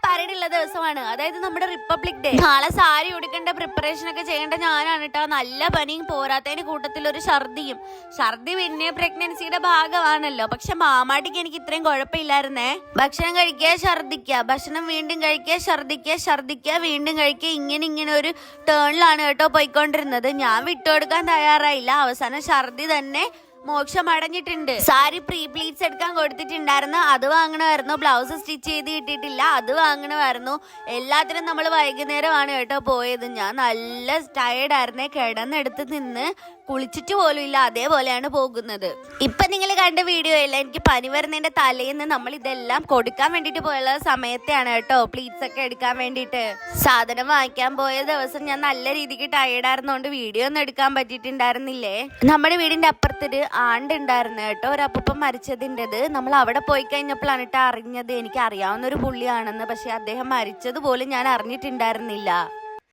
പരേഡുള്ള ദിവസമാണ്, അതായത് നമ്മുടെ റിപ്പബ്ലിക് ഡേ. നാളെ സാരി ഉടുക്കേണ്ട പ്രിപ്പറേഷൻ ഒക്കെ ചെയ്യേണ്ട ഞാനാണ് കേട്ടോ. നല്ല പനിയും പോരാത്തതിന്റെ കൂട്ടത്തിൽ ഒരു ഛർദിയും. ഛർദി പിന്നെ പ്രഗ്നൻസിയുടെ ഭാഗമാണല്ലോ. പക്ഷെ മാമാട്ടിക്ക് എനിക്ക് ഇത്രയും കുഴപ്പമില്ലായിരുന്നേ. ഭക്ഷണം കഴിക്കുക, ഛർദിക്കുക, ഭക്ഷണം വീണ്ടും കഴിക്കുക, ഛർദിക്കുക, ഛർദിക്കുക, വീണ്ടും കഴിക്കുക, ഇങ്ങനെ ഒരു ടേണിലാണ് കേട്ടോ പോയിക്കൊണ്ടിരുന്നത്. ഞാൻ വിട്ടുകൊടുക്കാൻ തയ്യാറായില്ല. അവസാനം ഛർദി തന്നെ മോക്ഷം അടഞ്ഞിട്ടുണ്ട്. സാരി പ്രീ പ്ലീറ്റ്സ് എടുക്കാൻ കൊടുത്തിട്ടുണ്ടായിരുന്നു, അത് വാങ്ങണമായിരുന്നു. ബ്ലൗസ് സ്റ്റിച്ച് ചെയ്ത് കിട്ടിയിട്ടില്ല, അത് വാങ്ങണമായിരുന്നു. എല്ലാത്തിനും നമ്മൾ വൈകുന്നേരമാണ് കേട്ടോ പോയത്. ഞാൻ നല്ല ടയേർഡായിരുന്നേ. കിടന്നെടുത്ത് നിന്ന് കുളിച്ചിട്ട് പോലും ഇല്ല, അതേപോലെയാണ് പോകുന്നത്. ഇപ്പൊ നിങ്ങൾ കണ്ട വീഡിയോ അല്ല, എനിക്ക് പനി വരുന്നതിന്റെ തലേന്ന് നമ്മൾ ഇതെല്ലാം കൊടുക്കാൻ വേണ്ടിട്ട് പോയുള്ള സമയത്തെയാണ് കേട്ടോ പ്ലീറ്റ്സ് ഒക്കെ എടുക്കാൻ വേണ്ടിട്ട്. സാധനം വാങ്ങിക്കാൻ പോയ ദിവസം ഞാൻ നല്ല രീതിക്ക് ടയേർഡായിരുന്നോണ്ട് വീഡിയോ ഒന്നും എടുക്കാൻ പറ്റിയിട്ടുണ്ടായിരുന്നില്ലേ. നമ്മുടെ വീടിന്റെ അപ്പുറത്തൊരു ആണ്ടുണ്ടായിരുന്നു കേട്ടോ, ഒരു അപ്പൂപ്പൻ മരിച്ചതിൻ്റെത്. നമ്മൾ അവിടെ പോയി കഴിഞ്ഞപ്പോഴാണ് കേട്ടോ അറിഞ്ഞത്. എനിക്ക് അറിയാവുന്ന ഒരു പുള്ളിയാണെന്ന്. പക്ഷെ അദ്ദേഹം മരിച്ചത് പോലും ഞാൻ അറിഞ്ഞിട്ടുണ്ടായിരുന്നില്ല.